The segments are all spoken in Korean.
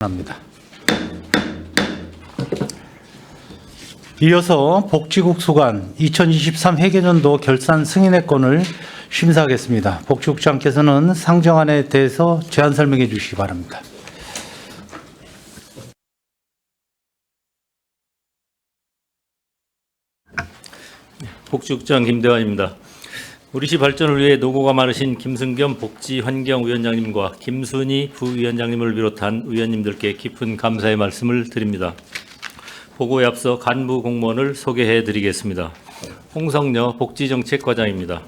합니다. 이어서 복지국 수관 2023 회계년도 결산 승인의 건을 심사하겠습니다. 복지국장께서는 상정안에 대해서 제안 설명해 주시기 바랍니다. 복지국장 김대환입니다. 우리시 발전을 위해 노고가 많으신 김승겸 복지환경위원장님과 김순희 부위원장님을 비롯한 위원님들께 깊은 감사의 말씀을 드립니다. 보고에 앞서 간부 공무원을 소개해 드리겠습니다. 홍성녀 복지정책과장입니다.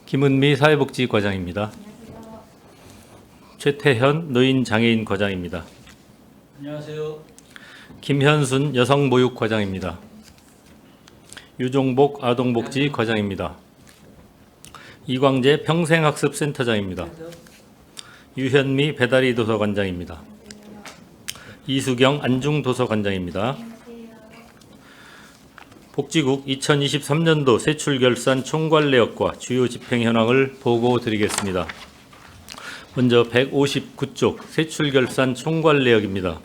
김은미 사회복지과장입니다. 최태현 노인장애인과장입니다. 안녕하세요. 김현순 여성모육과장입니다. 유종복 아동복지과장입니다. 이광재 평생학습센터장입니다. 유현미 배다리 도서관장입니다. 이수경 안중도서관장입니다. 복지국 2023년도 세출결산 총괄내역과 주요 집행 현황을 보고 드리겠습니다. 먼저 159쪽 세출결산 총괄내역입니다.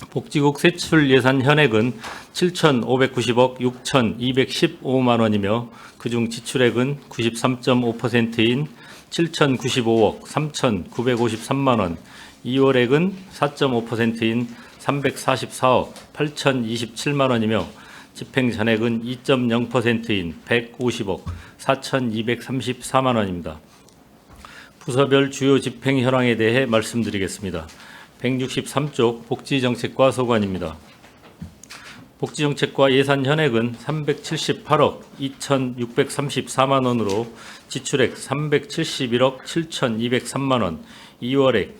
복지국 세출 예산 현액은 7,590억 6,215만 원이며 그중 지출액은 93.5%인 7,095억 3,953만 원, 이월액은 4.5%인 344억 8,027만 원이며 집행 잔액은 2.0%인 150억 4,234만 원입니다. 부서별 주요 집행 현황에 대해 말씀드리겠습니다. 163쪽 복지정책과 소관입니다. 복지정책과 예산 현액은 378억 2,634만 원으로 지출액 371억 7,203만 원, 이월액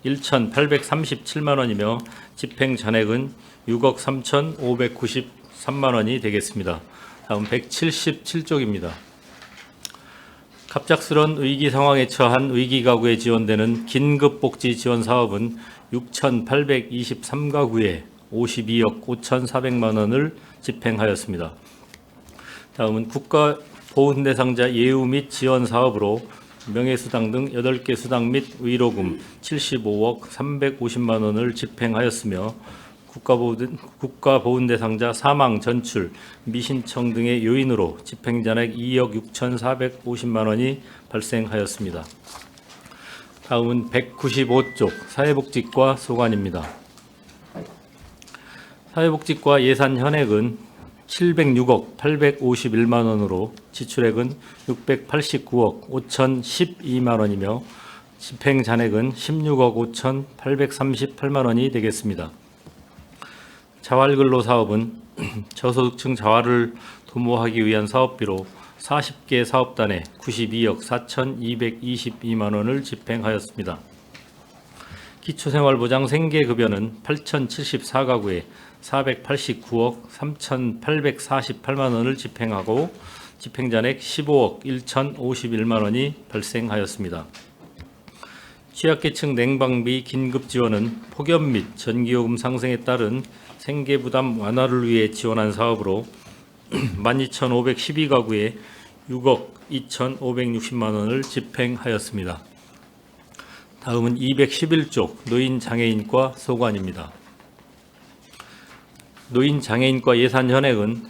1,837만 원이며 집행 잔액은 6억 3,593만 원이 되겠습니다. 다음 177쪽입니다. 갑작스런 위기 상황에 처한 위기가구에 지원되는 긴급복지 지원 사업은 6,823가구에 52억 5,400만 원을 집행하였습니다. 다음은 국가보훈대상자 예우 및 지원 사업으로 명예수당 등 8개 수당 및 위로금 75억 350만 원을 집행하였으며 국가보훈대상자 사망, 전출, 미신청 등의 요인으로 집행잔액 2억 6,450만 원이 발생하였습니다. 다음은 195쪽 사회복지과 소관입니다. 사회복지과 예산 현액은 706억 851만 원으로 지출액은 689억 5,012만 원이며 집행 잔액은 16억 5,838만 원이 되겠습니다. 자활근로 사업은 저소득층 자활을 도모하기 위한 사업비로 40개 사업단에 92억 4,222만 원을 집행하였습니다. 기초생활보장 생계급여는 8,074가구에 489억 3,848만 원을 집행하고 집행잔액 15억 1,051만 원이 발생하였습니다. 취약계층 냉방비 긴급지원은 폭염 및 전기요금 상승에 따른 생계부담 완화를 위해 지원한 사업으로 12,512가구에 6억 2,560만 원을 집행하였습니다. 다음은 211쪽 노인장애인과 소관입니다. 노인장애인과 예산 현액은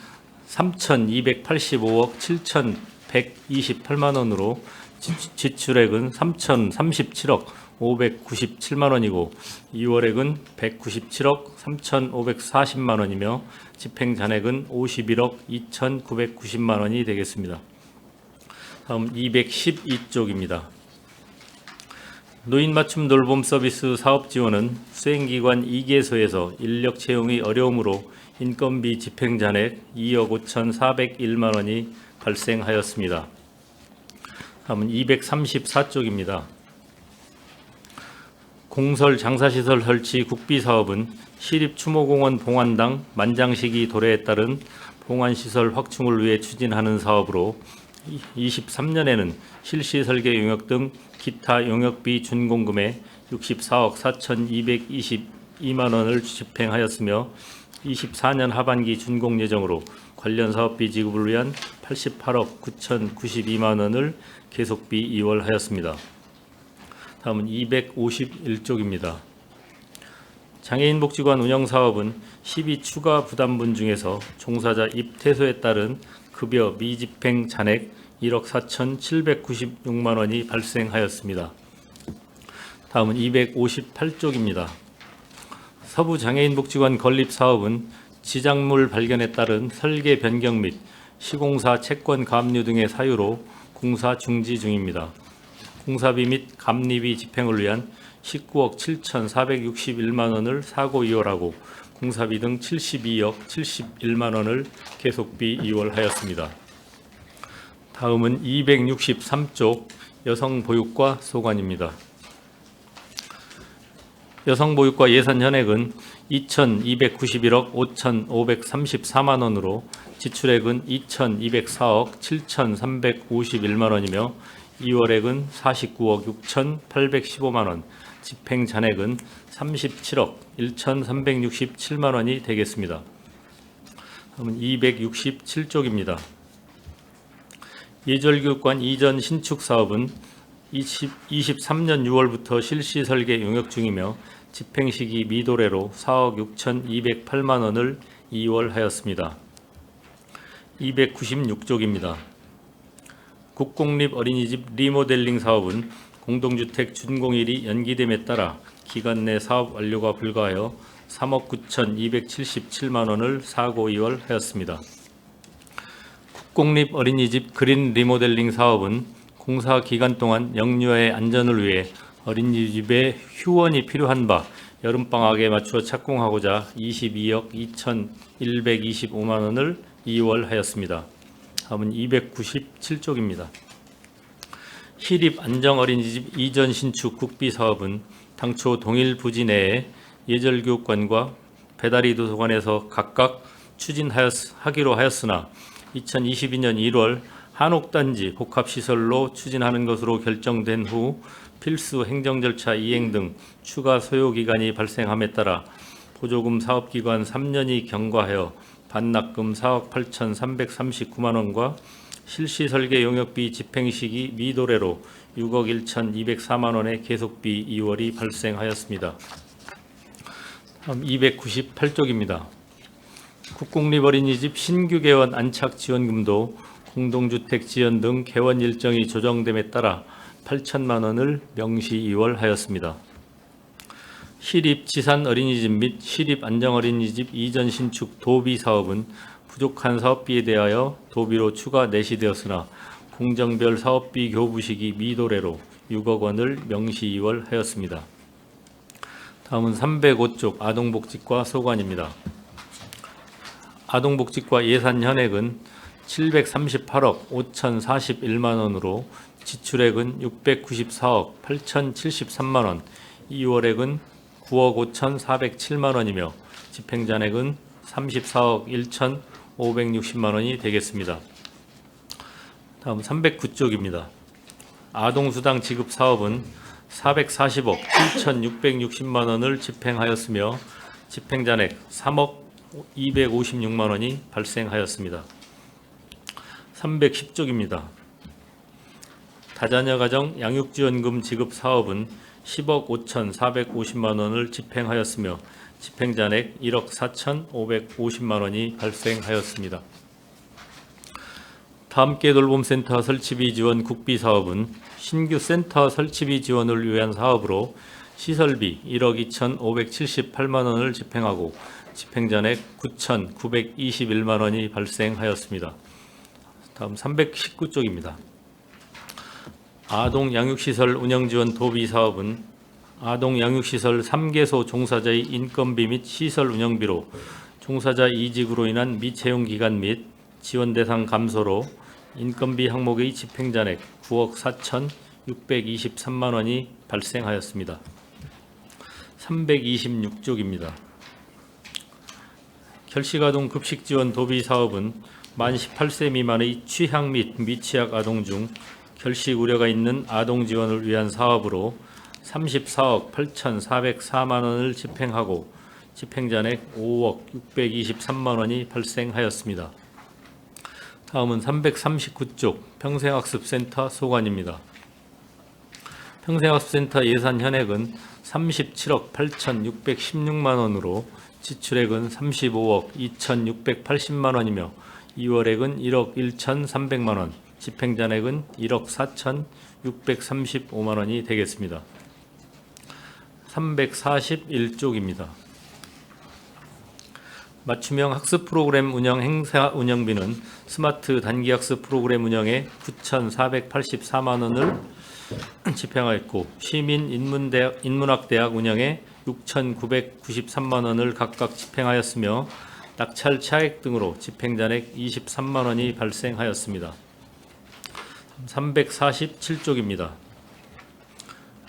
3,285억 7,128만 원으로 지출액은 3,037억 597만 원이고 이월액은 197억 3,540만 원이며 집행 잔액은 51억 2,990만 원이 되겠습니다. 다음 212쪽입니다. 노인 맞춤 돌봄 서비스 사업 지원은 수행기관 2개소에서 인력 채용이 어려움으로 인건비 집행 잔액 2억 5,401만 원이 발생하였습니다. 다음은 234쪽입니다. 공설 장사시설 설치 국비 사업은 시립추모공원 봉안당 만장시기 도래에 따른 봉안시설 확충을 위해 추진하는 사업으로 23년에는 실시 설계 용역 등 기타 용역비 준공금에 64억 4,222만 원을 집행하였으며 24년 하반기 준공 예정으로 관련 사업비 지급을 위한 88억 9,092만 원을 계속비 이월하였습니다. 다음은 251쪽입니다. 장애인복지관 운영사업은 12 추가 부담분 중에서 종사자 입퇴소에 따른 급여 미집행 잔액 1억 4,796만 원이 발생하였습니다. 다음은 258쪽입니다. 서부장애인복지관 건립사업은 지작물 발견에 따른 설계 변경 및 시공사 채권 가압류 등의 사유로 공사 중지 중입니다. 공사비 및 감리비 집행을 위한 19억 7,461만 원을 사고 이월하고 공사비 등 72억 71만 원을 계속비 이월하였습니다. 다음은 263쪽 여성보육과 소관입니다. 여성보육과 예산 현액은 2,291억 5,534만 원으로 지출액은 2,204억 7,351만 원이며 이월액은 49억 6,815만 원, 집행 잔액은 37억 1,367만 원이 되겠습니다. 다음은 267쪽입니다. 예절교육관 이전 신축 사업은 23년 6월부터 실시 설계 용역 중이며 집행 시기 미도래로 4억 6,208만 원을 이월하였습니다. 296쪽입니다. 국공립 어린이집 리모델링 사업은 공동주택 준공일이 연기됨에 따라 기간 내 사업 완료가 불가하여 3억 9,277만 원을 사고 이월하였습니다. 국공립 어린이집 그린 리모델링 사업은 공사 기간 동안 영유아의 안전을 위해 어린이집에 휴원이 필요한 바 여름방학에 맞추어 착공하고자 22억 2,125만 원을 이월하였습니다. 다음은 297쪽입니다. 시립안정어린이집 이전 신축 국비 사업은 당초 동일 부지 내에 예절교육관과 배다리 도서관에서 각각 추진하기로 하였으나 2022년 1월 한옥단지 복합시설로 추진하는 것으로 결정된 후 필수 행정절차 이행 등 추가 소요기간이 발생함에 따라 보조금 사업기간 3년이 경과하여 반납금 4억 8,339만 원과 실시 설계 용역비 집행시기 미도래로 6억 1,204만 원의 계속비 2월이 발생하였습니다. 다음 298쪽입니다. 국공립어린이집 신규 개원 안착 지원금도 공동주택 지연 등 개원 일정이 조정됨에 따라 8천만 원을 명시 이월하였습니다. 시립지산어린이집 및 시립안정어린이집 이전 신축 도비 사업은 부족한 사업비에 대하여 도비로 추가 내시되었으나 공정별 사업비 교부 시기 미도래로 6억 원을 명시 이월하였습니다. 다음은 305쪽 아동복지과 소관입니다. 아동복지과 예산 현액은 738억 5,041만 원으로 지출액은 694억 8,073만 원, 이월액은 9억 5,407만 원이며 집행잔액은 34억 1,560만 원이 되겠습니다. 다음 309쪽입니다. 아동수당 지급 사업은 440억 7,660만 원을 집행하였으며 집행잔액 3억 256만 원이 발생하였습니다. 310쪽입니다. 다자녀 가정 양육지원금 지급 사업은 10억 5,450만 원을 집행하였으며 집행잔액 1억 4,550만 원이 발생하였습니다. 다함께 돌봄센터 설치비 지원 국비 사업은 신규 센터 설치비 지원을 위한 사업으로 시설비 1억 2,578만 원을 집행하고 집행잔액 9,921만 원이 발생하였습니다. 다음 319쪽입니다. 아동양육시설 운영지원 도비 사업은 아동양육시설 3개소 종사자의 인건비 및 시설 운영비로 종사자 이직으로 인한 미채용 기간 및 지원 대상 감소로 인건비 항목의 집행잔액 9억 4,623만 원이 발생하였습니다. 326쪽입니다. 결식아동 급식지원 도비 사업은 만 18세 미만의 취향 및 미취학 아동 중 결식 우려가 있는 아동 지원을 위한 사업으로 34억 8,404만 원을 집행하고 집행잔액 5억 623만 원이 발생하였습니다. 다음은 339쪽 평생학습센터 소관입니다. 평생학습센터 예산 현액은 37억 8,616만 원으로 지출액은 35억 2,680만 원이며 이월액은 1억 1,300만 원, 집행잔액은 1억 4,635만 원이 되겠습니다. 341쪽입니다. 맞춤형 학습 프로그램 운영 행사 운영비는 스마트 단기학습 프로그램 운영에 9,484만 원을 집행하였고 시민 인문학대학 운영에 6,993만 원을 각각 집행하였으며 낙찰 차액 등으로 집행잔액 23만 원이 발생하였습니다. 347쪽입니다.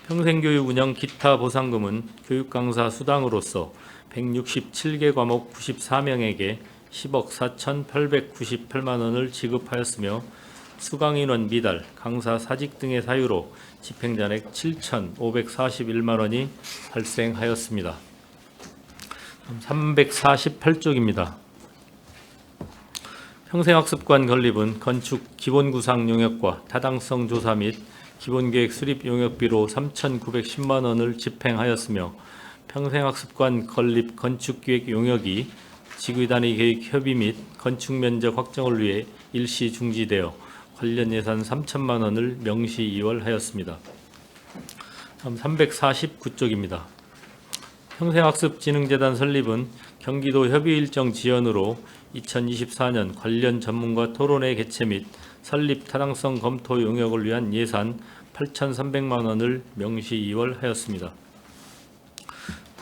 평생교육 운영 기타 보상금은 교육강사 수당으로서 167개 과목 94명에게 10억 4,898만 원을 지급하였으며 수강인원 미달, 강사 사직 등의 사유로 집행잔액 7,541만 원이 발생하였습니다. 348쪽입니다. 평생학습관 건립은 건축 기본구상 용역과 타당성 조사 및 기본계획 수립 용역비로 3,910만 원을 집행하였으며 평생학습관 건립 건축기획 용역이 지구단위 계획 협의 및 건축면적 확정을 위해 일시 중지되어 관련 예산 3천만 원을 명시 이월하였습니다. 다음 349쪽입니다. 평생학습진흥재단 설립은 경기도 협의 일정 지연으로 2024년 관련 전문가 토론회 개최 및 설립 타당성 검토 용역을 위한 예산 8,300만 원을 명시 이월하였습니다.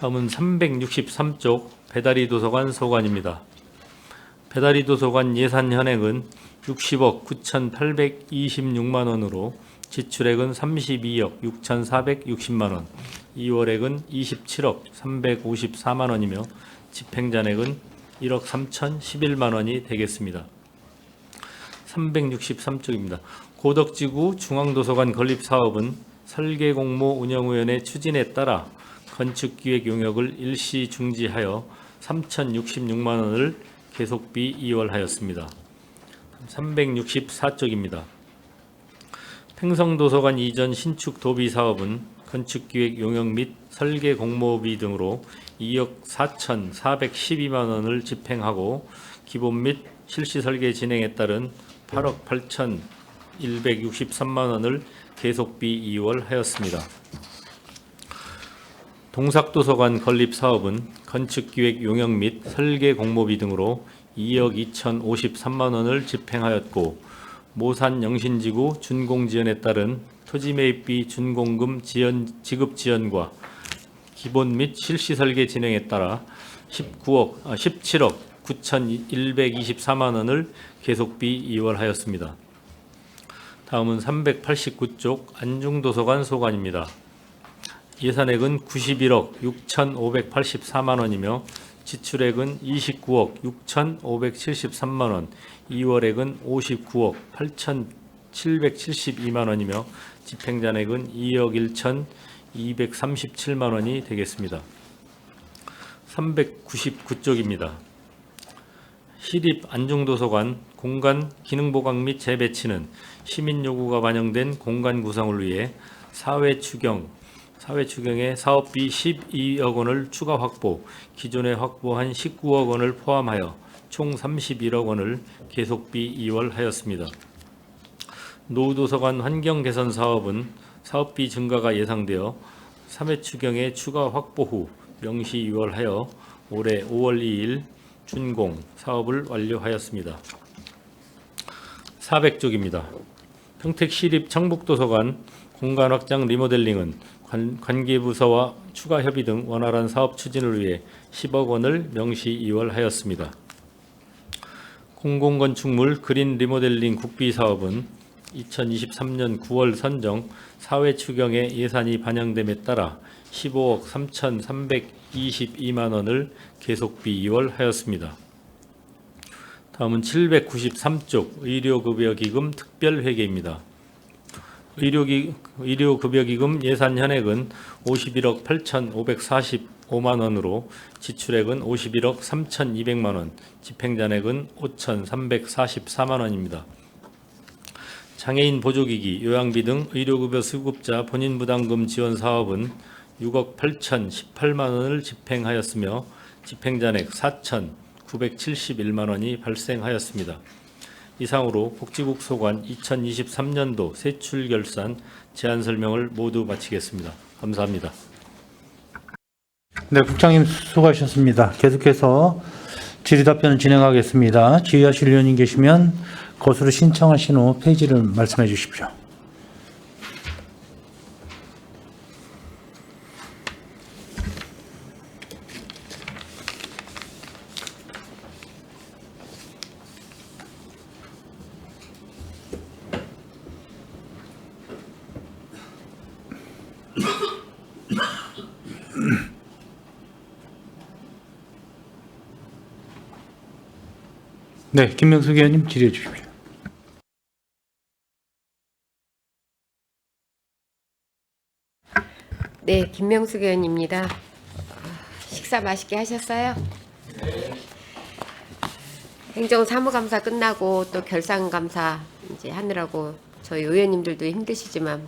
다음은 363쪽 배다리 도서관 소관입니다. 배다리 도서관 예산 현액은 60억 9,826만 원으로 지출액은 32억 6,460만 원, 이월액은 27억 354만 원이며 집행잔액은 1억 3,011만 원이 되겠습니다. 363쪽입니다. 고덕지구 중앙도서관 건립사업은 설계공모운영위원회 추진에 따라 건축기획 용역을 일시 중지하여 3,066만 원을 계속비 이월하였습니다. 364쪽입니다. 팽성도서관 이전 신축 도비 사업은 건축기획 용역 및 설계 공모비 등으로 2억 4,412만 원을 집행하고 기본 및 실시 설계 진행에 따른 8억 8,163만 원을 계속비 이월하였습니다. 동삭도서관 건립 사업은 건축기획 용역 및 설계 공모비 등으로 2억 2,053만 원을 집행하였고 모산 영신지구 준공지연에 따른 토지매입비 준공금 지급 지연과 기본 및 실시 설계 진행에 따라 17억 9,124만 원을 계속비 이월하였습니다. 다음은 389쪽 안중도서관 소관입니다. 예산액은 91억 6,584만 원이며 지출액은 29억 6,573만 원, 이월액은 59억 8,772만 원이며 집행잔액은 2억 1,237만 원이 되겠습니다. 399쪽입니다. 시립 안중도서관 공간 기능보강 및 재배치는 시민 요구가 반영된 공간 구성을 위해 사회추경에 사업비 12억 원을 추가 확보, 기존에 확보한 19억 원을 포함하여 총 31억 원을 계속비 이월하였습니다. 노후도서관 환경개선 사업은 사업비 증가가 예상되어 3회 추경에 추가 확보 후 명시 이월하여 올해 5월 2일 준공 사업을 완료하였습니다. 400쪽입니다. 평택시립 청북도서관 공간 확장 리모델링은 관계부서와 추가 협의 등 원활한 사업 추진을 위해 10억 원을 명시 이월하였습니다. 공공건축물 그린 리모델링 국비 사업은 2023년 9월 선정 4회 추경에 예산이 반영됨에 따라 15억 3,322만 원을 계속비 이월하였습니다. 다음은 793쪽 의료급여기금 특별회계입니다. 의료급여기금 예산 현액은 51억 8,545만 원으로 지출액은 51억 3,200만 원, 집행잔액은 5,344만 원입니다. 장애인 보조기기, 요양비 등 의료급여 수급자 본인 부담금 지원 사업은 6억 8,018만 원을 집행하였으며 집행잔액 4,971만 원이 발생하였습니다. 이상으로 복지국 소관 2023년도 세출 결산 제안 설명을 모두 마치겠습니다. 감사합니다. 네, 국장님 수고하셨습니다. 계속해서 질의답변을 진행하겠습니다. 지휘하실 위원님 계시면 거수로 신청하신 후 페이지를 말씀해 주십시오. 네, 김명숙 의원님 질의해 주십시오. 네, 김명숙 의원입니다. 식사 맛있게 하셨어요? 행정사무감사 끝나고 또 결산감사 이제 하느라고 저희 의원님들도 힘드시지만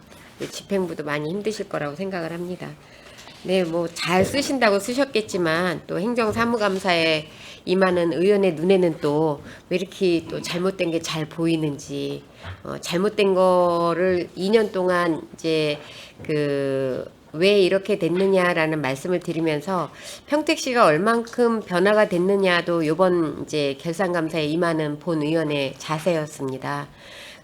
집행부도 많이 힘드실 거라고 생각을 합니다. 네, 뭐 잘 쓰신다고 쓰셨겠지만 또 행정사무감사에 임하는 의원의 눈에는 또 왜 이렇게 또 잘못된 게 잘 보이는지, 잘못된 거를 2년 동안 이제 왜 이렇게 됐느냐라는 말씀을 드리면서 평택 씨가 얼만큼 변화가 됐느냐도 이번 이제 결산감사에 임하는 본 의원의 자세였습니다.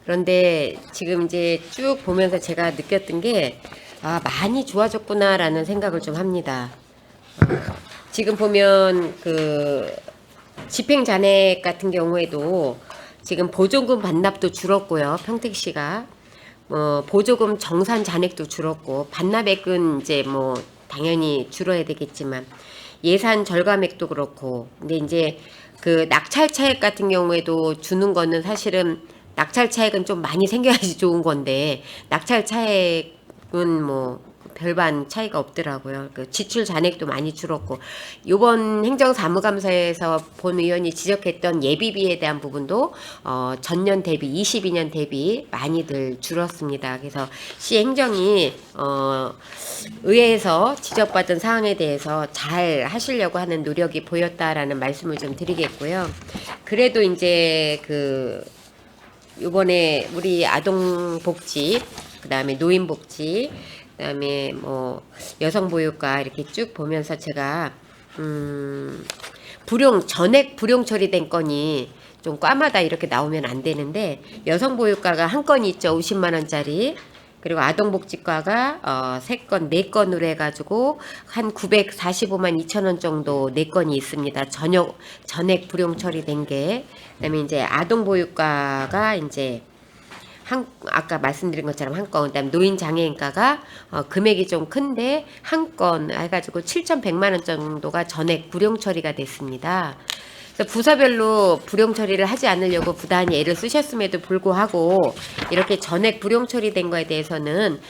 그런데 지금 이제 쭉 보면서 제가 느꼈던 게 많이 좋아졌구나라는 생각을 좀 합니다. 지금 보면 집행 잔액 같은 경우에도 지금 보조금 반납도 줄었고요. 평택시가 보조금 정산 잔액도 줄었고 반납액은 이제 뭐 당연히 줄어야 되겠지만 예산 절감액도 그렇고 근데 이제 낙찰 차액 같은 경우에도 주는 거는 사실은 낙찰 차액은 좀 많이 생겨야지 좋은 건데 낙찰 차액은 뭐 별반 차이가 없더라고요. 지출 잔액도 많이 줄었고 이번 행정사무감사에서 본 의원이 지적했던 예비비에 대한 부분도 전년 대비 22년 대비 많이들 줄었습니다. 그래서 시 행정이 의회에서 지적받은 사항에 대해서 잘 하시려고 하는 노력이 보였다라는 말씀을 좀 드리겠고요. 그래도 이제 이번에 우리 아동복지 그다음에 노인복지 그다음에 뭐 여성보육과 이렇게 쭉 보면서 제가 전액 불용 처리된 건이 좀 꽈마다 이렇게 나오면 안 되는데 여성보육과가 한 건이 있죠. 50만 원짜리. 그리고 아동복지과가 3건, 4건으로 해가지고 한 945만 2천 원 정도 4건이 있습니다. 전액 불용 처리된 게. 그다음에 이제 아동보육과가 이제 아까 말씀드린 것처럼 한 건, 그다음 노인장애인과가 금액이 좀 큰데 한 건 해가지고 7,100만 원 정도가 전액 불용 처리가 됐습니다. 그래서 부서별로 불용 처리를 하지 않으려고 부단히 애를 쓰셨음에도 불구하고 이렇게 전액 불용 처리된 거에 대해서는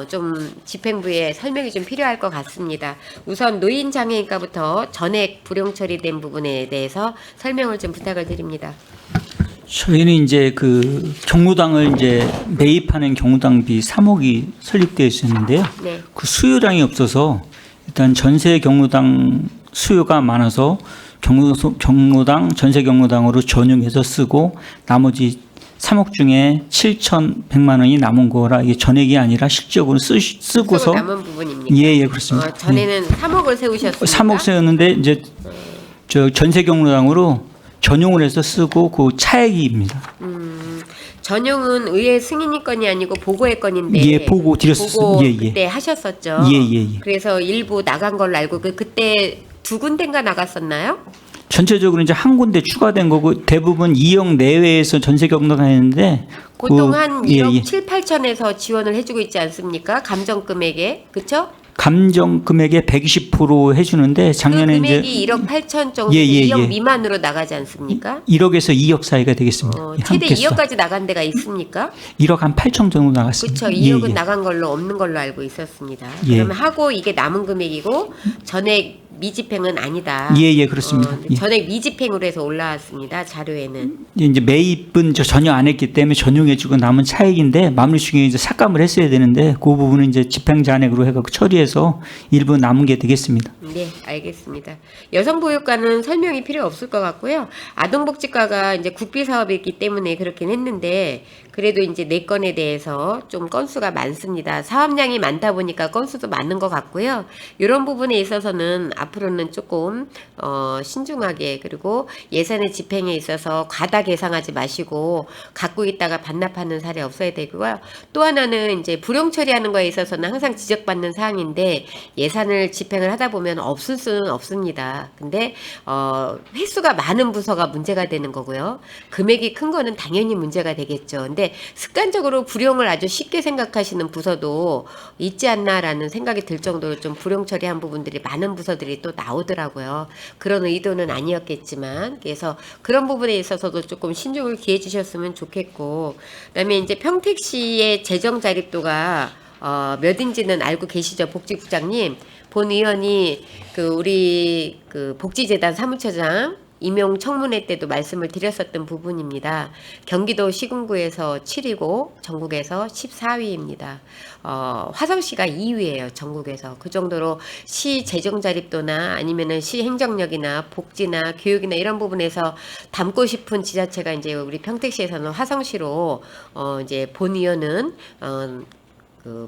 좀 집행부에 설명이 좀 필요할 것 같습니다. 우선 노인장애인과부터 전액 불용 처리된 부분에 대해서 설명을 좀 부탁을 드립니다. 저희는 이제 경로당을 이제 매입하는 경로당비 3억이 설립되어 있었는데요. 네. 그 수요량이 없어서 일단 전세 경로당 수요가 많아서 경로당 전세 경로당으로 전용해서 쓰고 나머지 3억 중에 7,100만 원이 남은 거라 이게 전액이 아니라 실적으로 쓰고서 남은 부분입니까? 예, 그렇습니다. 전에는 3억을 세우셨습니다. 3억 세웠는데 이제 저 전세 경로당으로 전용을 해서 쓰고 그 차액입니다. 전용은 의회 승인이 건이 아니고 보고의 건인데 예, 보고 드렸었어요. 보고 예, 예. 그때 하셨었죠. 예. 그래서 일부 나간 걸로 알고 그때 두 군데인가 나갔었나요? 전체적으로 이제 한 군데 추가된 거고 대부분 2억 내외에서 전세 경로가 했는데 보통 한 1억 예. 7, 8천에서 지원을 해주고 있지 않습니까? 감정 금액에 그렇죠? 감정 금액의 120% 해주는데 작년에 그 금액이 이제 1억 8천 정도, 예, 2억 미만으로 나가지 않습니까? 1억에서 2억 사이가 되겠습니다. 최대 함께서. 2억까지 나간 데가 있습니까? 1억 한 8천 정도 나갔습니다. 그렇죠. 2억은 나간 걸로 없는 걸로 알고 있었습니다. 예. 그러면 하고 이게 남은 금액이고 전액 미집행은 아니다. 예, 그렇습니다. 예. 전액 미집행으로 해서 올라왔습니다. 자료에는. 이제 매입은 전혀 안 했기 때문에 전용해주고 남은 차익인데 마무리 중에 이제 삭감을 했어야 되는데 그 부분은 이제 집행 잔액으로 해갖고 처리해서 일부 남은 게 되겠습니다. 네, 알겠습니다. 여성보육과는 설명이 필요 없을 것 같고요. 아동복지과가 이제 국비 사업이기 때문에 그렇긴 했는데 그래도 이제 4건에 대해서 좀 건수가 많습니다. 사업량이 많다 보니까 건수도 많은 것 같고요. 이런 부분에 있어서는 앞으로는 조금 신중하게 그리고 예산의 집행에 있어서 과다 계상하지 마시고 갖고 있다가 반납하는 사례 없어야 되고요. 또 하나는 이제 불용 처리하는 거에 있어서는 항상 지적받는 사항인데 예산을 집행을 하다 보면 없을 수는 없습니다. 근데 횟수가 많은 부서가 문제가 되는 거고요. 금액이 큰 거는 당연히 문제가 되겠죠. 근데 습관적으로 불용을 아주 쉽게 생각하시는 부서도 있지 않나라는 생각이 들 정도로 좀 불용 처리한 부분들이 많은 부서들이 또 나오더라고요. 그런 의도는 아니었겠지만 그래서 그런 부분에 있어서도 조금 신중을 기해 주셨으면 좋겠고 그다음에 이제 평택시의 재정 자립도가 몇인지는 알고 계시죠, 복지국장님? 본 의원이 우리 복지재단 사무처장 임용 청문회 때도 말씀을 드렸었던 부분입니다. 경기도 시군구에서 7위고 전국에서 14위입니다. 화성시가 2위예요. 전국에서. 그 정도로 시 재정 자립도나 아니면은 시 행정력이나 복지나 교육이나 이런 부분에서 담고 싶은 지자체가 이제 우리 평택시에서는 화성시로 이제 본 의원은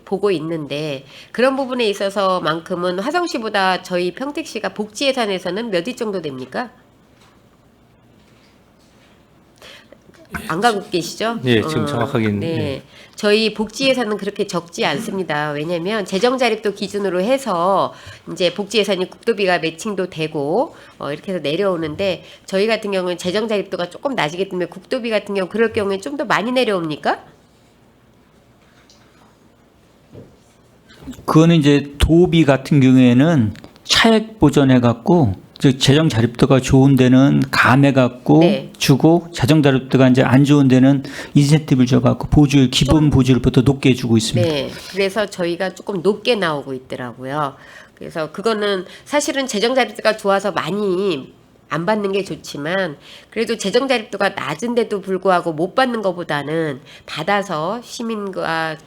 보고 있는데 그런 부분에 있어서만큼은 화성시보다 저희 평택시가 복지 예산에서는 몇 위 정도 됩니까? 안 가고 계시죠? 예, 지금 정확하게 네. 예. 저희 복지 예산은 그렇게 적지 않습니다. 왜냐하면 재정 자립도 기준으로 해서 이제 복지 예산이 국도비가 매칭도 되고 이렇게 해서 내려오는데 저희 같은 경우는 재정 자립도가 조금 낮이기 때문에 국도비 같은 경우 그럴 경우에 좀 더 많이 내려옵니까? 그거는 이제 도비 같은 경우에는 차액 보전해갖고 즉 재정 자립도가 좋은 데는 감해갖고 네. 주고 재정 자립도가 이제 안 좋은 데는 인센티브를 줘갖고 보조율 기본 보조율부터 높게 해주고 있습니다. 네. 그래서 저희가 조금 높게 나오고 있더라고요. 그래서 그거는 사실은 재정 자립도가 좋아서 많이 안 받는 게 좋지만 그래도 재정 자립도가 낮은데도 불구하고 못 받는 것보다는 받아서 시민과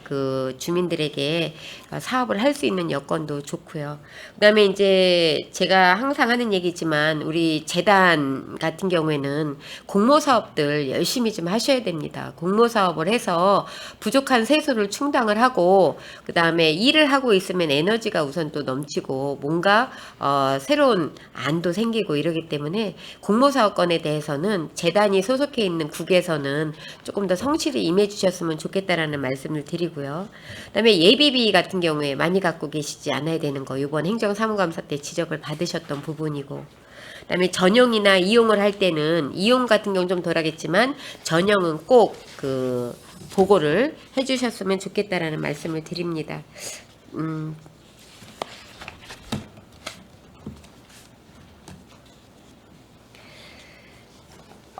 주민들에게 사업을 할 수 있는 여건도 좋고요. 그다음에 이제 제가 항상 하는 얘기지만 우리 재단 같은 경우에는 공모 사업들 열심히 좀 하셔야 됩니다. 공모 사업을 해서 부족한 세수를 충당을 하고 그다음에 일을 하고 있으면 에너지가 우선 또 넘치고 뭔가 새로운 안도 생기고 이러기 때문에 공모 사업권에 대해서는 재단이 소속해 있는 국에서는 조금 더 성실히 임해 주셨으면 좋겠다라는 말씀을 드리고요. 그다음에 예비비 같은 경우에 많이 갖고 계시지 않아야 되는 거 이번 행정사무감사 때 지적을 받으셨던 부분이고 그다음에 전용이나 이용을 할 때는 이용 같은 경우는 좀 덜하겠지만 전용은 꼭 보고를 해주셨으면 좋겠다라는 말씀을 드립니다.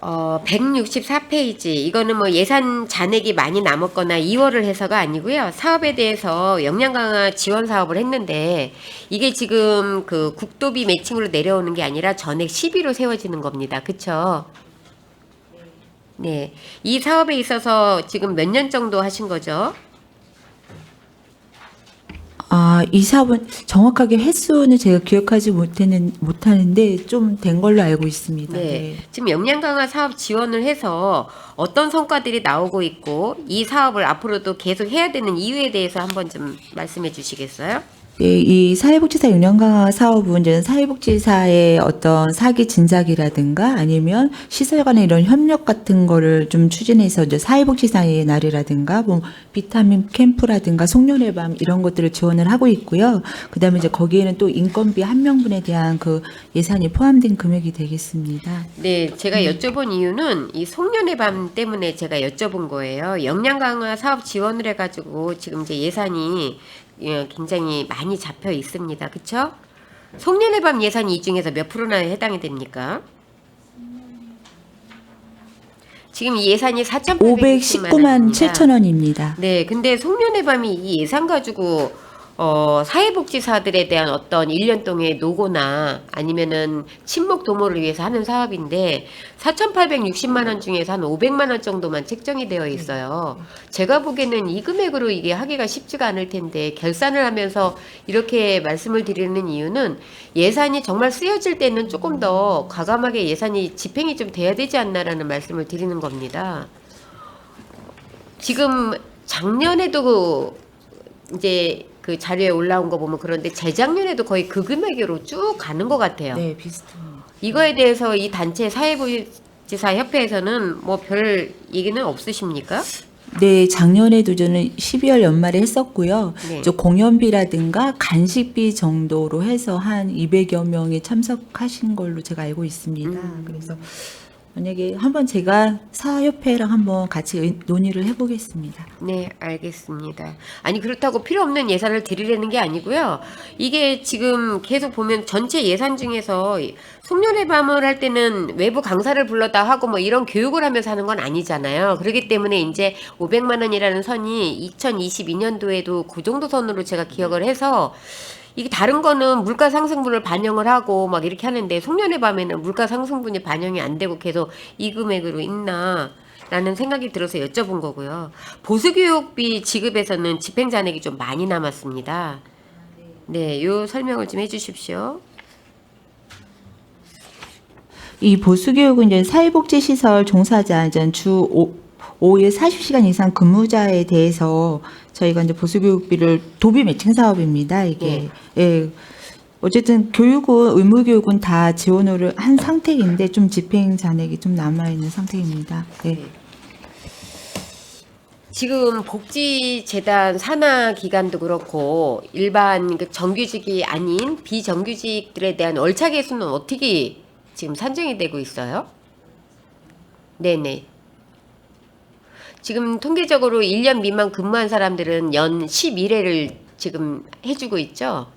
164페이지 이거는 뭐 예산 잔액이 많이 남았거나 2월을 해서가 아니고요. 사업에 대해서 역량 강화 지원 사업을 했는데 이게 지금 국도비 매칭으로 내려오는 게 아니라 전액 10위로 세워지는 겁니다. 그쵸? 네. 이 사업에 있어서 지금 몇 년 정도 하신 거죠? 이 사업은 정확하게 횟수는 제가 기억하지 못하는데 좀 된 걸로 알고 있습니다. 네. 지금 역량 강화 사업 지원을 해서 어떤 성과들이 나오고 있고 이 사업을 앞으로도 계속 해야 되는 이유에 대해서 한번 좀 말씀해 주시겠어요? 네, 이 사회복지사 역량 강화 사업은 이제 사회복지사의 어떤 사기 진작이라든가 아니면 시설 간의 이런 협력 같은 거를 좀 추진해서 이제 사회복지사의 날이라든가 뭐 비타민 캠프라든가 송년회 밤 이런 것들을 지원을 하고 있고요. 그다음에 이제 거기에는 또 인건비 한 명분에 대한 예산이 포함된 금액이 되겠습니다. 네, 제가 여쭤본 이유는 이 송년회 밤 때문에 제가 여쭤본 거예요. 역량 강화 사업 지원을 해가지고 지금 이제 예산이 굉장히 많이 잡혀 있습니다. 그렇죠? 송년회 밤 예산이 이 중에서 몇 프로나 해당이 됩니까? 지금 이 예산이 4,819만 519만 7천 원입니다. 네, 근데 송년회 밤이 이 예산 가지고 사회복지사들에 대한 어떤 1년 동의 노고나 아니면은 친목 도모를 위해서 하는 사업인데 4,860만 원 중에서 한 500만 원 정도만 책정이 되어 있어요. 제가 보기에는 이 금액으로 이게 하기가 쉽지가 않을 텐데 결산을 하면서 이렇게 말씀을 드리는 이유는 예산이 정말 쓰여질 때는 조금 더 과감하게 예산이 집행이 좀 돼야 되지 않나라는 말씀을 드리는 겁니다. 지금 작년에도 이제 그 자료에 올라온 거 보면 그런데 재작년에도 거의 그 금액으로 쭉 가는 것 같아요. 네, 비슷합니다. 이거에 대해서 이 단체 사회복지사 협회에서는 뭐 별 얘기는 없으십니까? 네, 작년에도 저는 12월 연말에 했었고요. 네. 저 공연비라든가 간식비 정도로 해서 한 200여 명이 참석하신 걸로 제가 알고 있습니다. 그래서 만약에 한번 제가 사협회랑 한번 같이 논의를 해보겠습니다. 네, 알겠습니다. 아니 그렇다고 필요 없는 예산을 드리려는 게 아니고요. 이게 지금 계속 보면 전체 예산 중에서 송년회 밤을 할 때는 외부 강사를 불렀다 하고 뭐 이런 교육을 하면서 하는 건 아니잖아요. 그렇기 때문에 이제 500만 원이라는 선이 2022년도에도 그 정도 선으로 제가 기억을 해서 이게 다른 거는 물가 상승분을 반영을 하고 막 이렇게 하는데 송년회 밤에는 물가 상승분이 반영이 안 되고 계속 이 금액으로 있나 라는 생각이 들어서 여쭤본 거고요. 보수교육비 지급에서는 집행잔액이 좀 많이 남았습니다. 네, 요 설명을 좀 해주십시오. 이 보수교육은 이제 사회복지시설 종사자 이제 주 5일 40시간 이상 근무자에 대해서 저희가 이제 보수교육비를 도비 매칭 사업입니다. 이게 예. 어쨌든 교육은 의무교육은 다 지원을 한 상태인데 좀 집행 잔액이 좀 남아 있는 상태입니다. 네. 지금 복지재단 산하 기관도 그렇고 일반 그 정규직이 아닌 비정규직들에 대한 월차 개수는 어떻게 지금 산정이 되고 있어요? 네네. 지금 통계적으로 1년 미만 근무한 사람들은 연 11회를 지금 해주고 있죠.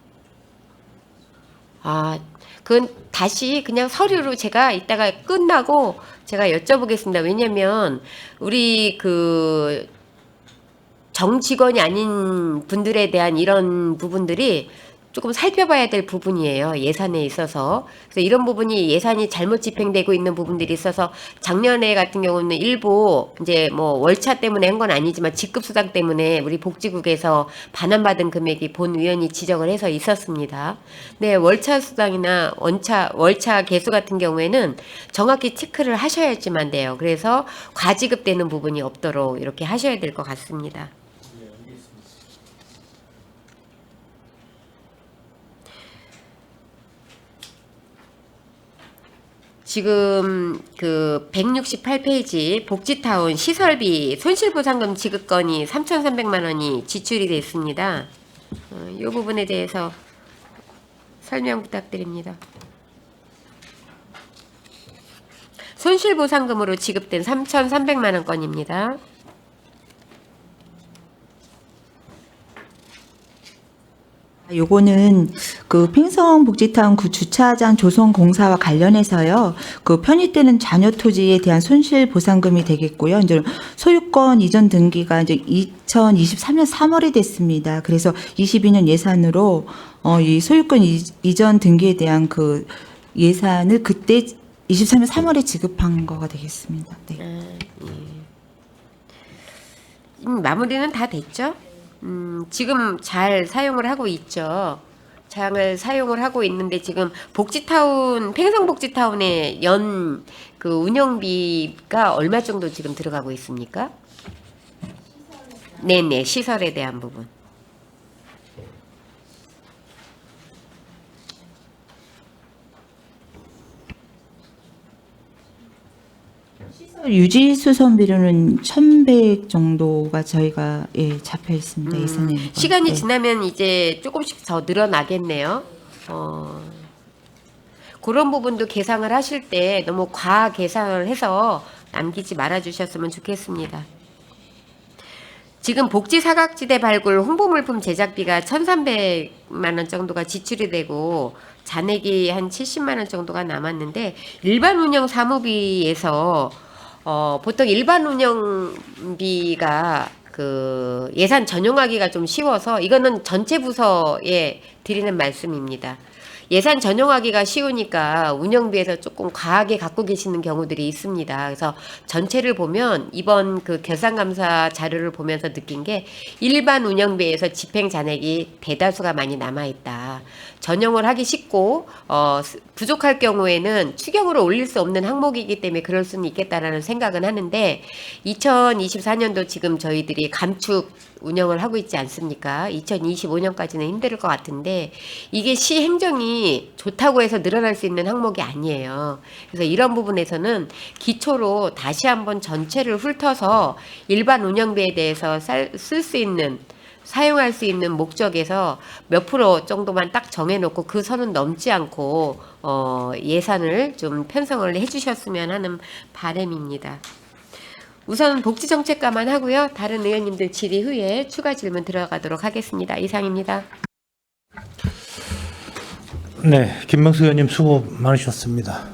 아, 그건 다시 그냥 서류로 제가 이따가 끝나고 제가 여쭤보겠습니다. 왜냐면 우리 그 정직원이 아닌 분들에 대한 이런 부분들이 조금 살펴봐야 될 부분이에요. 예산에 있어서. 그래서 이런 부분이 예산이 잘못 집행되고 있는 부분들이 있어서 작년에 같은 경우는 일부 이제 뭐 월차 때문에 한 건 아니지만 직급수당 때문에 우리 복지국에서 반환받은 금액이 본위원이 지적을 해서 있었습니다. 네, 월차 수당이나 월차 개수 같은 경우에는 정확히 체크를 하셔야지만 돼요. 그래서 과지급되는 부분이 없도록 이렇게 하셔야 될 것 같습니다. 지금 그 168페이지 복지타운 시설비 손실보상금 지급 건이 3,300만 원이 지출이 됐습니다. 이 부분에 대해서 설명 부탁드립니다. 손실보상금으로 지급된 3,300만 원 건입니다. 요거는 그 팽성복지타운 그 주차장 조성 공사와 관련해서요. 그 편입되는 잔여 토지에 대한 손실 보상금이 되겠고요. 이제 소유권 이전 등기가 이제 2023년 3월에 됐습니다. 그래서 22년 예산으로 이 소유권 이전 등기에 대한 그 예산을 그때 23년 3월에 지급한 거가 되겠습니다. 네. 마무리는 다 됐죠? 지금 잘 사용을 하고 있죠. 잘 사용을 하고 있는데 지금 복지타운, 팽성복지타운의 연 그 운영비가 얼마 정도 지금 들어가고 있습니까? 네네, 시설에 대한 부분. 유지 수선 비료는 1,100 정도가 저희가 잡혀 있습니다. 예산에. 시간이 지나면 이제 조금씩 더 늘어나겠네요. 그런 부분도 계상을 하실 때 너무 과하 계산을 해서 남기지 말아 주셨으면 좋겠습니다. 지금 복지 사각지대 발굴 홍보물품 제작비가 1,300만 원 정도가 지출이 되고 잔액이 한 70만 원 정도가 남았는데 일반 운영 사무비에서 보통 일반 운영비가 그 예산 전용하기가 좀 쉬워서 이거는 전체 부서에 드리는 말씀입니다. 예산 전용하기가 쉬우니까 운영비에서 조금 과하게 갖고 계시는 경우들이 있습니다. 그래서 전체를 보면 이번 그 결산감사 자료를 보면서 느낀 게 일반 운영비에서 집행 잔액이 대다수가 많이 남아있다. 전용을 하기 쉽고 부족할 경우에는 추경으로 올릴 수 없는 항목이기 때문에 그럴 수는 있겠다라는 생각은 하는데 2024년도 지금 저희들이 감축 운영을 하고 있지 않습니까? 2025년까지는 힘들 것 같은데 이게 시 행정이 좋다고 해서 늘어날 수 있는 항목이 아니에요. 그래서 이런 부분에서는 기초로 다시 한번 전체를 훑어서 일반 운영비에 대해서 쓸 수 있는 사용할 수 있는 목적에서 몇 프로 정도만 딱 정해놓고 그 선은 넘지 않고 예산을 좀 편성을 해주셨으면 하는 바람입니다. 우선 복지정책과만 하고요. 다른 의원님들 질의 후에 추가 질문 들어가도록 하겠습니다. 이상입니다. 네, 김명수 의원님 수고 많으셨습니다.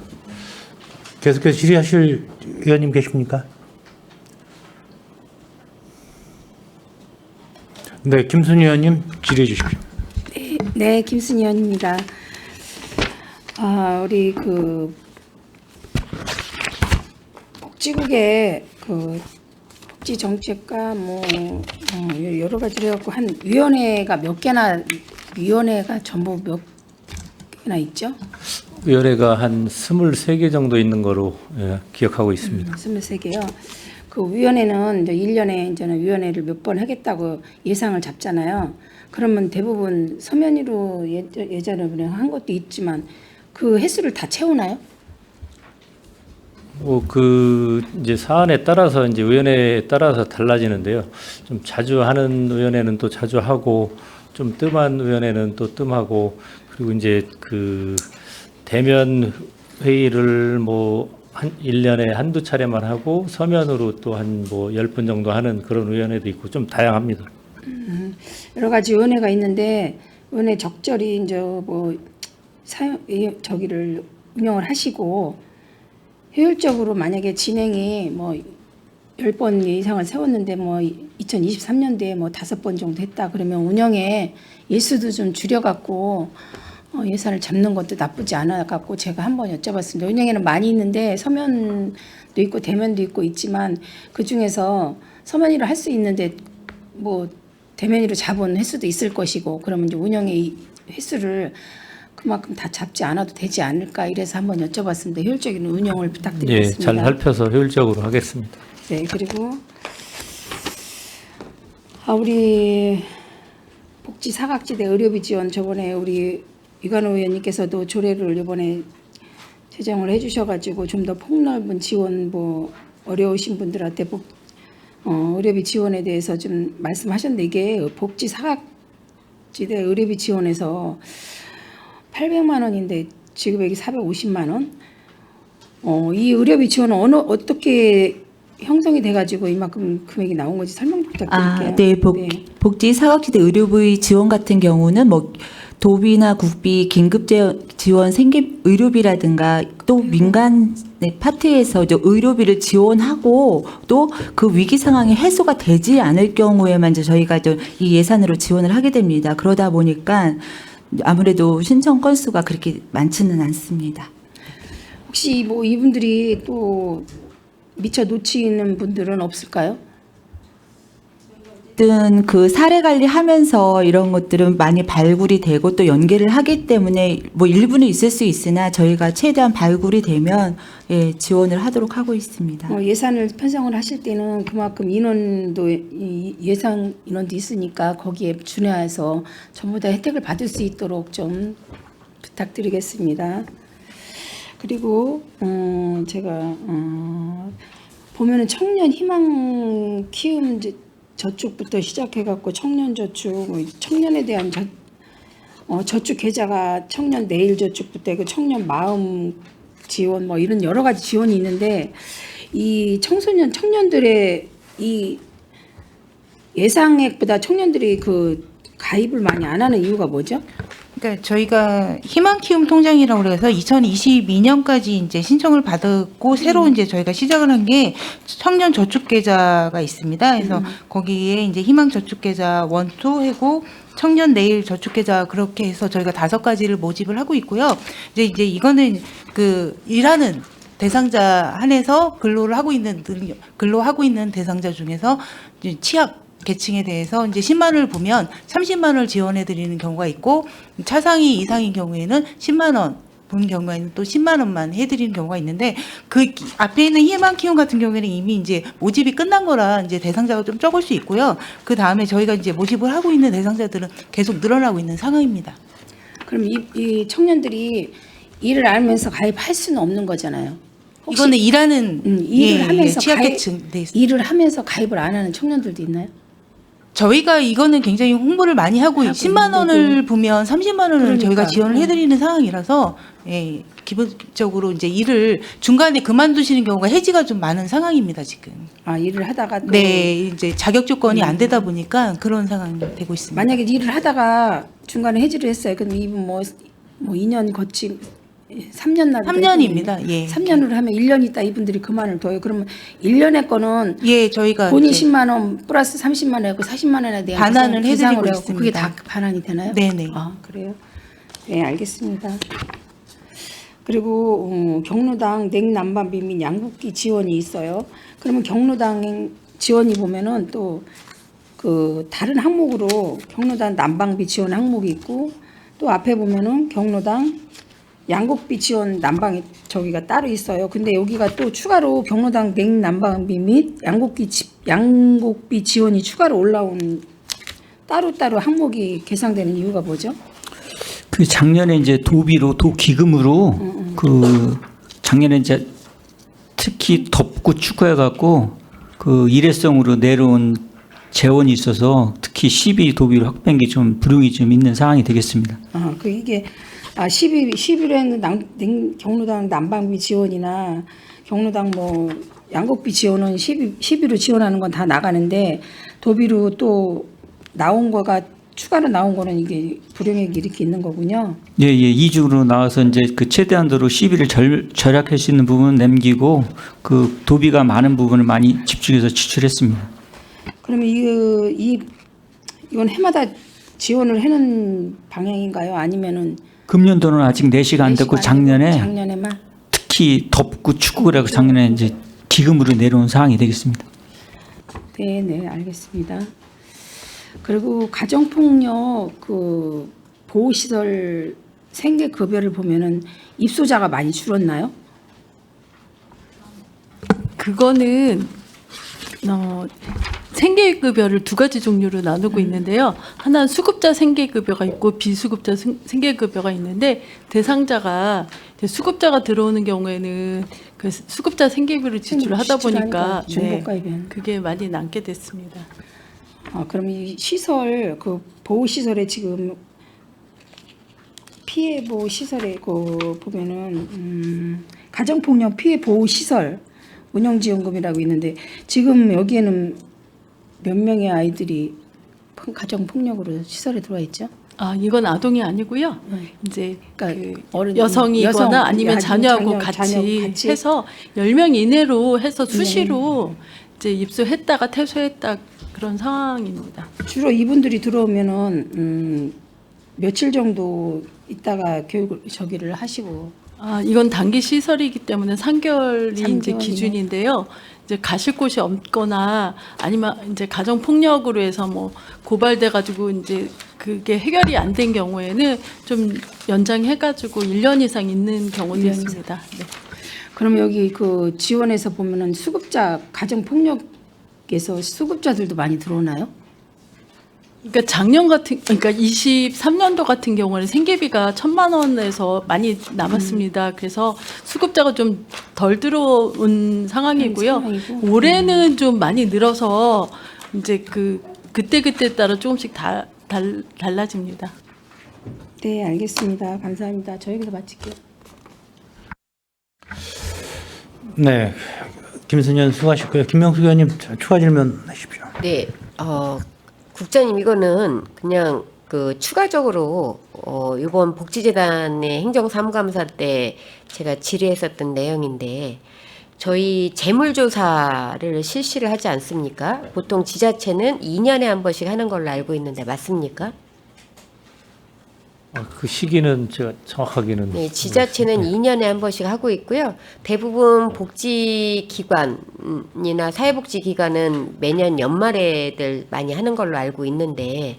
계속해서 질의하실 의원님 계십니까? 네, 김순희 의원님 질의해 주십시오. 네, 김순희 의원입니다. 우리 그 복지국의 그 복지 정책과 뭐 여러 가지를 해갖고 한 위원회가 몇 개나 위원회가 전부 몇 개나 있죠? 위원회가 한 23개 정도 있는 거로 기억하고 있습니다. 23개요. 그 위원회는 이제 1년에 이제는 위원회를 몇 번 하겠다고 예상을 잡잖아요. 그러면 대부분 서면으로 예전에 한 것도 있지만 그 횟수를 다 채우나요? 그 이제 사안에 따라서 이제 위원회에 따라서 달라지는데요. 좀 자주 하는 위원회는 또 자주 하고 좀 뜸한 위원회는 또 뜸하고 그리고 이제 그 대면 회의를 뭐 한 1년에 한두 차례만 하고 서면으로 또 한 뭐 10분 정도 하는 그런 위원회도 있고 좀 다양합니다. 여러 가지 위원회가 있는데 위원회 적절히 이제 뭐 저기를 운영을 하시고 효율적으로 만약에 진행이 뭐 10번 이상을 세웠는데 뭐 2023년도에 뭐 5번 정도 했다 그러면 운영에 예수도 좀 줄여갖고 예산을 잡는 것도 나쁘지 않아 갖고 제가 한번 여쭤봤습니다. 운영에는 많이 있는데 서면도 있고 대면도 있고 있지만 그 중에서 서면으로 할 수 있는데 뭐 대면으로 잡은 횟수도 있을 것이고 그러면 이제 운영의 횟수를 그만큼 다 잡지 않아도 되지 않을까 이래서 한번 여쭤봤습니다. 효율적인 운영을 부탁드리겠습니다. 예, 잘 살펴서 효율적으로 하겠습니다. 네, 그리고 우리 복지 사각지대 의료비 지원 저번에 우리 이관호 의원님께서도 조례를 이번에 제정을 해주셔가지고 좀 더 폭넓은 지원 뭐 어려우신 분들한테 의료비 지원에 대해서 좀 말씀하셨는데 이게 복지 사각지대 의료비 지원에서 800만 원인데 지금 여기 450만 원. 이 의료비 지원은 어떻게 형성이 돼가지고 이만큼 금액이 나온 건지 설명 부탁드릴게요. 네, 복지 사각지대 의료비 지원 같은 경우는 뭐 도비나 국비, 긴급 지원 생계 의료비라든가 또 민간 파트에서 이제 의료비를 지원하고 또 그 위기 상황이 해소가 되지 않을 경우에만 이제 저희가 이제 이 예산으로 지원을 하게 됩니다. 그러다 보니까 아무래도 신청 건수가 그렇게 많지는 않습니다. 혹시 뭐 이분들이 또 미처 놓치는 분들은 없을까요? 어쨌든 그 사례 관리하면서 이런 것들은 많이 발굴이 되고 또 연계를 하기 때문에 뭐 일부는 있을 수 있으나 저희가 최대한 발굴이 되면 지원을 하도록 하고 있습니다. 예산을 편성을 하실 때는 그만큼 인원도 예상 인원도 있으니까 거기에 준해해서 전부 다 혜택을 받을 수 있도록 좀 부탁드리겠습니다. 그리고 제가 보면은 청년 희망 키움 저축부터 시작해갖고 청년 저축, 청년에 대한 저축 계좌가 청년 내일 저축부터 그 청년 마음 지원 뭐 이런 여러 가지 지원이 있는데 이 청년들의 이 예상액보다 청년들이 그 가입을 많이 안 하는 이유가 뭐죠? 그러니까 저희가 희망 키움 통장이라고 그래서 2022년까지 이제 신청을 받았고 새로 이제 저희가 시작을 한 게 청년 저축 계좌가 있습니다. 그래서 거기에 이제 희망 저축 계좌 1, 2 하고 청년 내일 저축 계좌 그렇게 해서 저희가 5가지를 모집을 하고 있고요. 이제 이거는 그 일하는 대상자 한해서 근로하고 있는 대상자 중에서 이제 취약 계층에 대해서 이제 10만 원을 보면 30만 원을 지원해 드리는 경우가 있고 차상위 이상인 경우에는 10만 원 본 경우에는 또 10만 원만 해드리는 경우가 있는데 그 앞에 있는 희망 키움 같은 경우에는 이미 이제 모집이 끝난 거라 이제 대상자가 좀 적을 수 있고요. 그 다음에 저희가 이제 모집을 하고 있는 대상자들은 계속 늘어나고 있는 상황입니다. 그럼 이 청년들이 일을 알면서 가입할 수는 없는 거잖아요. 혹시 이거는 일하는 일을 하면서 취약계층 네. 일을 하면서 가입을 안 하는 청년들도 있나요? 저희가 이거는 굉장히 홍보를 많이 하고 10만 원을 보면 30만 원을 그러니까. 저희가 지원을 해드리는 상황이라서 예, 기본적으로 이제 일을 중간에 그만두시는 경우가 해지가 좀 많은 상황입니다 지금. 아, 일을 하다가 또 네, 이제 자격 조건이 안 되다 보니까 그런 상황이 되고 있습니다. 만약에 일을 하다가 중간에 해지를 했어요. 그럼 이분 뭐 2년 거치 3년 날 3년입니다. 예. 3년으로 하면 1년 있다 이분들이 그만을 둬요. 그러면 1년의 거는 예, 저희가 본인 이제 10만 원 플러스 30만 원 하고 40만 원에 대한 반환을 보상을 해드리고 해갖고 그게 있습니다. 다 반환이 되나요? 네네. 아, 그래요? 네, 알겠습니다. 그리고 경로당 냉난방비 및 양국기 지원이 있어요. 그러면 경로당 지원이 보면은 또 그 다른 항목으로 경로당 난방비 지원 항목이 있고 또 앞에 보면은 경로당 양국비 지원 난방이 저기가 따로 있어요. 근데 여기가 또 추가로 경로당 냉난방비 및 양국비 지원이 추가로 올라온 따로따로 항목이 계상되는 이유가 뭐죠? 그 작년에 이제 도비로 도기금으로 그 작년에 이제 특히 덥고 춥고 해갖고 그 일회성으로 내려온 재원이 있어서 특히 12 도비로 확대한 게 좀 불용이 좀 있는 상황이 되겠습니다. 아, 그 이게 11회는 경로당 난방비 지원이나 경로당 뭐 양국비 지원은 12로 지원하는 건 다 나가는데 도비로 또 나온 거가 추가로 나온 거는 이게 불용액이 이렇게 있는 거군요. 예, 예. 이중으로 나와서 이제 그 최대한도로 12를 절약할 수 있는 부분은 남기고 그 도비가 많은 부분을 많이 집중해서 지출했습니다. 그러면 이건 해마다 지원을 해는 방향인가요? 아니면은 금년도는 아직 내시가 안 됐고 작년에만? 특히 덥고 춥고 그래서 작년에 이제 기금으로 내려온 상황이 되겠습니다. 네, 네, 알겠습니다. 그리고 가정폭력 그 보호시설 생계급여를 보면은 입소자가 많이 줄었나요? 그거는 생계급여를 두 가지 종류로 나누고 있는데요. 하나는 수급자 생계급여가 있고 비수급자 생계급여가 있는데 대상자가 이제 수급자가 들어오는 경우에는 그 수급자 생계급여를 지출을 하다 보니까 중복가입은 그게 많이 남게 됐습니다. 아, 그럼 이 시설 그 보호 시설에 지금 피해 보호 시설에 그 보면은 가정폭력 피해 보호 시설 운영지원금이라고 있는데 지금 여기에는 몇 명의 아이들이 가정폭력으로 시설에 들어와 있죠? 아, 이건 아동이 아니고요. 네. 이제 그러니까 그 여성이거나 아니면 자녀하고 같이 해서 10명 이내로 해서 수시로 이제 입소했다가 퇴소했다 그런 상황입니다. 주로 이분들이 들어오면은 며칠 정도 있다가 교육을 저기를 하시고 아, 이건 단기 시설이기 때문에 3개월이 이제 3개월이요? 기준인데요. 이제 가실 곳이 없거나 아니면 이제 가정 폭력으로 해서 뭐 고발돼 가지고 이제 그게 해결이 안 된 경우에는 좀 연장해 가지고 1년 이상 있는 경우도 1년 있습니다. 네. 그럼 여기 그 지원에서 보면은 수급자 가정폭력에서 수급자들도 많이 들어오나요? 그러니까 그러니까 23년도 같은 경우는 생계비가 1,000만 원에서 많이 남았습니다. 그래서 수급자가 좀 덜 들어온 상황이고요. 상황이고. 올해는 좀 많이 늘어서 이제 그때 따라 조금씩 달라집니다. 네, 알겠습니다. 감사합니다. 저 여기서 마칠게요. 네, 김선현 수고하셨고요. 김명수 의원님 추가 질문 하십시오. 네, 국장님 이거는 그냥 추가적으로 이번 복지재단의 행정사무감사 때 제가 질의했었던 내용인데 저희 재물조사를 실시를 하지 않습니까? 보통 지자체는 2년에 한 번씩 하는 걸로 알고 있는데 맞습니까? 그 시기는 제가 정확하게는 네, 지자체는 2년에 한 번씩 하고 있고요. 대부분 복지기관이나 사회복지기관은 매년 연말에들 많이 하는 걸로 알고 있는데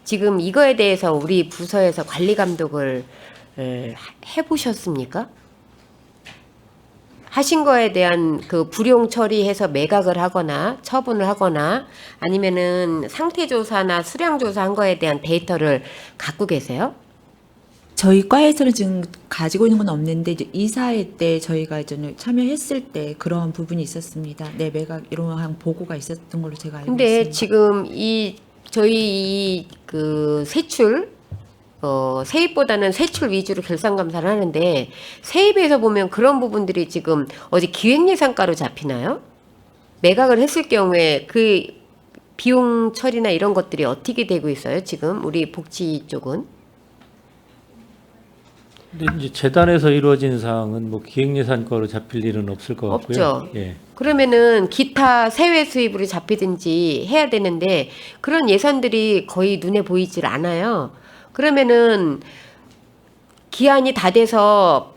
지금 이거에 대해서 우리 부서에서 관리 감독을 해보셨습니까? 하신 거에 대한 그 불용 처리해서 매각을 하거나 처분을 하거나 아니면은 상태 조사나 수량 조사한 거에 대한 데이터를 갖고 계세요? 저희 과에서는 지금 가지고 있는 건 없는데 이제 이사회 때 저희가 이제 참여했을 때 그런 부분이 있었습니다. 네, 매각 이러한 보고가 있었던 걸로 제가 알고 근데 있습니다. 지금 저희 그 세출 세입보다는 세출 위주로 결산 감사를 하는데 세입에서 보면 그런 부분들이 지금 어디 기획예산가로 잡히나요? 매각을 했을 경우에 그 비용 처리나 이런 것들이 어떻게 되고 있어요? 지금 우리 복지 쪽은? 근데 이제 재단에서 이루어진 사항은 뭐 기획예산과로 잡힐 일은 없을 것 같고요. 없죠. 예. 그러면은 기타 세외 수입으로 잡히든지 해야 되는데 그런 예산들이 거의 눈에 보이질 않아요. 그러면은 기한이 다 돼서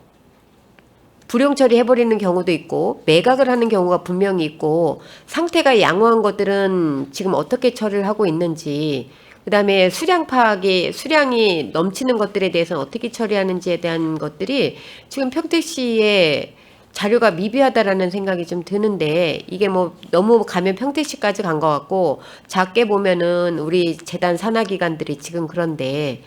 불용 처리해버리는 경우도 있고 매각을 하는 경우가 분명히 있고 상태가 양호한 것들은 지금 어떻게 처리를 하고 있는지 그다음에 수량이 넘치는 것들에 대해서는 어떻게 처리하는지에 대한 것들이 지금 평택시에 자료가 미비하다라는 생각이 좀 드는데 이게 뭐 너무 가면 평택시까지 간 것 같고 작게 보면은 우리 재단 산하기관들이 지금 그런데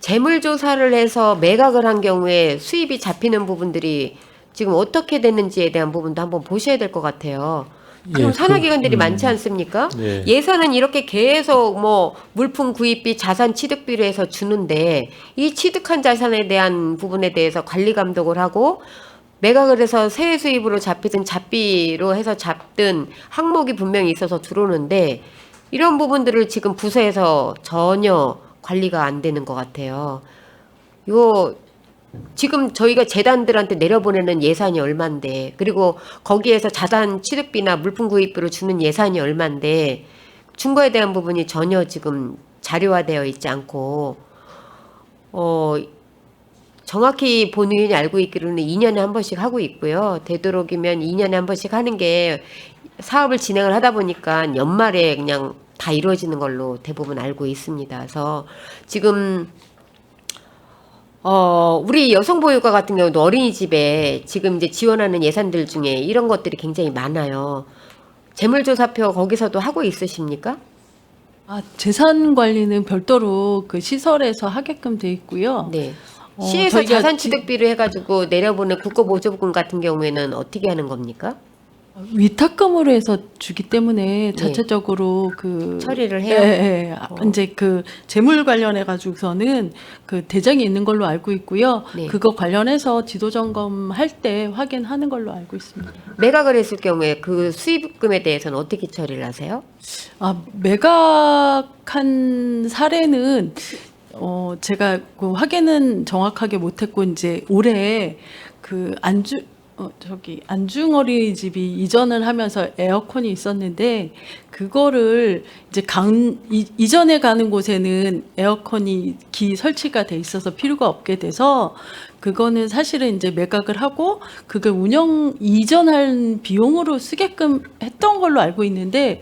재물조사를 해서 매각을 한 경우에 수입이 잡히는 부분들이 지금 어떻게 됐는지에 대한 부분도 한번 보셔야 될 것 같아요. 지금 예, 산하기관들이 많지 않습니까? 네. 예산은 이렇게 계속 뭐 물품 구입비, 자산 취득비로 해서 주는데 이 취득한 자산에 대한 부분에 대해서 관리 감독을 하고 매각을 해서 세외 수입으로 잡히든 잡비로 해서 잡든 항목이 분명히 있어서 들어오는데 이런 부분들을 지금 부서에서 전혀 관리가 안 되는 것 같아요. 이거 지금 저희가 재단들한테 내려보내는 예산이 얼만데 그리고 거기에서 자산 취득비나 물품 구입비로 주는 예산이 얼만데 준 거에 대한 부분이 전혀 지금 자료화되어 있지 않고 정확히 본의원이 알고 있기로는 2년에 한 번씩 하고 있고요. 되도록이면 2년에 한 번씩 하는 게 사업을 진행을 하다 보니까 연말에 그냥 다 이루어지는 걸로 대부분 알고 있습니다. 그래서 지금 우리 여성보육과 같은 경우도 어린이집에 지금 이제 지원하는 예산들 중에 이런 것들이 굉장히 많아요. 재물조사표 거기서도 하고 있으십니까? 재산 관리는 별도로 그 시설에서 하게끔 돼 있고요. 네. 시에서 저희가 자산 취득비로 해가지고 내려보는 국고보조금 같은 경우에는 어떻게 하는 겁니까? 위탁금으로 해서 주기 때문에 자체적으로 그 처리를 해요? 예. 이제 그 재물 관련해 가지고서는 그 대정이 있는 걸로 알고 있고요. 네. 그거 관련해서 지도 점검할 때 확인하는 걸로 알고 있습니다. 매각을 했을 경우에 그 수입금에 대해서는 어떻게 처리를 하세요? 매각한 사례는 제가 그 확인은 정확하게 못했고 이제 올해 그 안중 어린이집이 이전을 하면서 에어컨이 있었는데 그거를 이제 이전에 가는 곳에는 에어컨이 설치가 돼 있어서 필요가 없게 돼서 그거는 사실은 이제 매각을 하고 그걸 이전할 비용으로 쓰게끔 했던 걸로 알고 있는데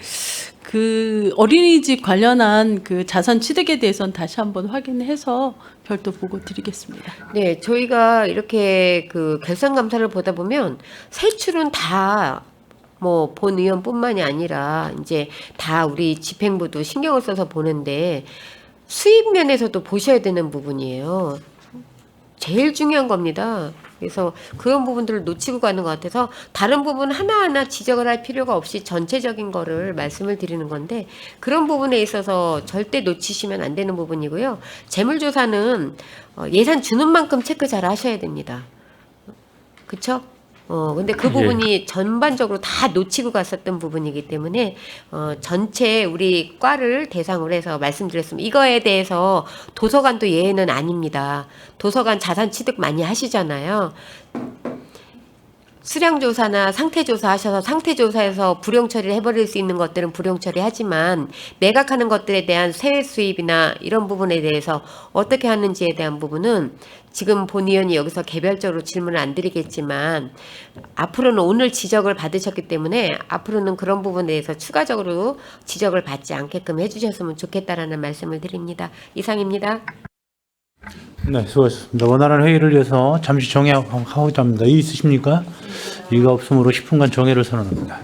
그 어린이집 관련한 그 자산 취득에 대해서는 다시 한번 확인해서 별도 보고 드리겠습니다. 네, 저희가 이렇게 그 결산 감사를 보다 보면 세출은 다 뭐 본 의원뿐만이 아니라 이제 다 우리 집행부도 신경을 써서 보는데 수입 면에서도 보셔야 되는 부분이에요. 제일 중요한 겁니다. 그래서 그런 부분들을 놓치고 가는 것 같아서 다른 부분 하나하나 지적을 할 필요가 없이 전체적인 거를 말씀을 드리는 건데 그런 부분에 있어서 절대 놓치시면 안 되는 부분이고요. 재물조사는 예산 주는 만큼 체크 잘 하셔야 됩니다. 그쵸? 근데 그 부분이 전반적으로 다 놓치고 갔었던 부분이기 때문에 전체 우리 과를 대상으로 해서 말씀드렸습니다. 이거에 대해서 도서관도 예외는 아닙니다. 도서관 자산 취득 많이 하시잖아요. 수량조사나 상태조사 하셔서 상태조사에서 불용 처리를 해버릴 수 있는 것들은 불용 처리하지만 매각하는 것들에 대한 세외 수입이나 이런 부분에 대해서 어떻게 하는지에 대한 부분은 지금 본 의원이 여기서 개별적으로 질문을 안 드리겠지만 앞으로는 오늘 지적을 받으셨기 때문에 앞으로는 그런 부분에 대해서 추가적으로 지적을 받지 않게끔 해주셨으면 좋겠다라는 말씀을 드립니다. 이상입니다. 네, 수고하셨습니다. 원활한 회의를 위해서 잠시 정회하고자 합니다. 이의 있으십니까? 이의가 없으므로 10분간 정회를 선언합니다.